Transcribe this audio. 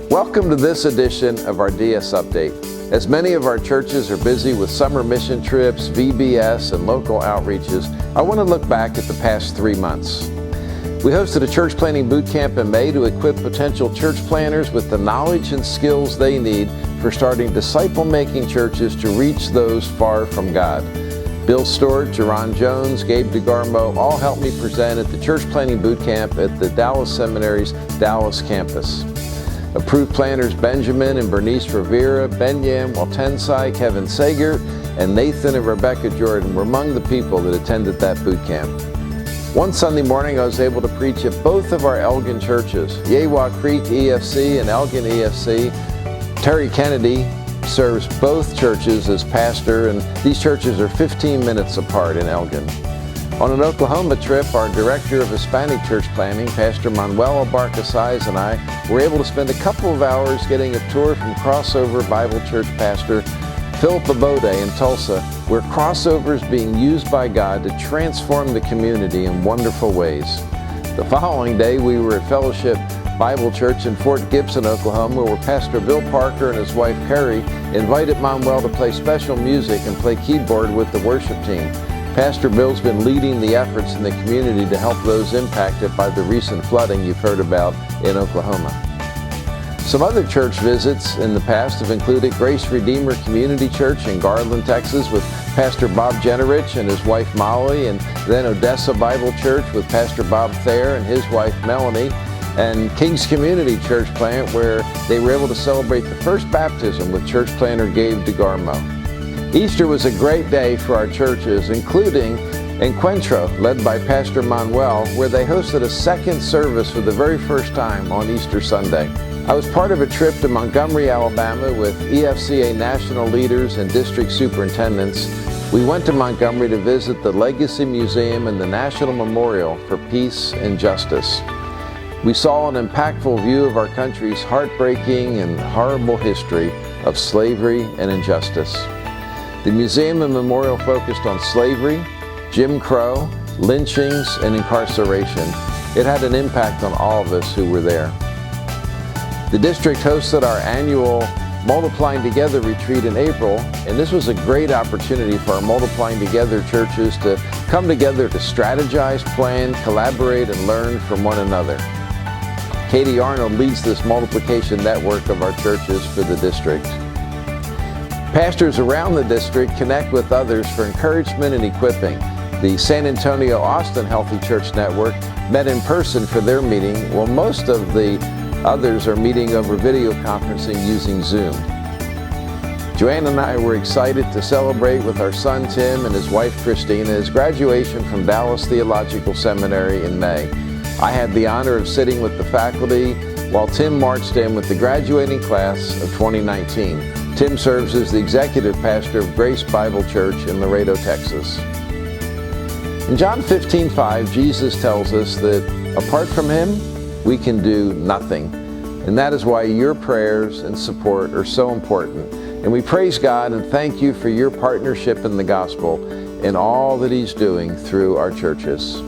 Welcome to this edition of our DS Update. As many of our churches are busy with summer mission trips, VBS, and local outreaches, I want to look back at the past 3 months. We hosted a church planting boot camp in May to equip potential church planners with the knowledge and skills they need for starting disciple-making churches to reach those far from God. Bill Stewart, Jerron Jones, Gabe DeGarmo all helped me present at the church planting boot camp at the Dallas Seminary's Dallas campus. Approved planners Benjamin and Bernice Rivera, Benyam Waltensai, Kevin Sager, and Nathan and Rebecca Jordan were among the people that attended that boot camp. One Sunday morning I was able to preach at both of our Elgin churches, Yewa Creek EFC and Elgin EFC. Terry Kennedy serves both churches as pastor, and these churches are 15 minutes apart in Elgin. On an Oklahoma trip, our Director of Hispanic Church Planning, Pastor Manuel Abarcasais, and I were able to spend a couple of hours getting a tour from Crossover Bible Church Pastor Philip Abode in Tulsa, where Crossover is being used by God to transform the community in wonderful ways. The following day, we were at Fellowship Bible Church in Fort Gibson, Oklahoma, where Pastor Bill Parker and his wife Carrie invited Manuel to play special music and play keyboard with the worship team. Pastor Bill's been leading the efforts in the community to help those impacted by the recent flooding you've heard about in Oklahoma. Some other church visits in the past have included Grace Redeemer Community Church in Garland, Texas with Pastor Bob Generich and his wife Molly, and then Odessa Bible Church with Pastor Bob Thayer and his wife Melanie, and King's Community Church Plant, where they were able to celebrate the first baptism with church planter Gabe DeGarmo. Easter was a great day for our churches, including Encuentro, led by Pastor Manuel, where they hosted a second service for the very first time on Easter Sunday. I was part of a trip to Montgomery, Alabama with EFCA national leaders and district superintendents. We went to Montgomery to visit the Legacy Museum and the National Memorial for Peace and Justice. We saw an impactful view of our country's heartbreaking and horrible history of slavery and injustice. The museum and memorial focused on slavery, Jim Crow, lynchings, and incarceration. It had an impact on all of us who were there. The district hosted our annual Multiplying Together retreat in April, and this was a great opportunity for our Multiplying Together churches to come together to strategize, plan, collaborate, and learn from one another. Katie Arnold leads this multiplication network of our churches for the district. Pastors around the district connect with others for encouragement and equipping. The San Antonio Austin Healthy Church Network met in person for their meeting, while most of the others are meeting over video conferencing using Zoom. Joanne and I were excited to celebrate with our son Tim and his wife Christina his graduation from Dallas Theological Seminary in May. I had the honor of sitting with the faculty while Tim marched in with the graduating class of 2019. Tim serves as the executive pastor of Grace Bible Church in Laredo, Texas. In John 15:5, Jesus tells us that apart from Him, we can do nothing. And that is why your prayers and support are so important. And we praise God and thank you for your partnership in the gospel and all that He's doing through our churches.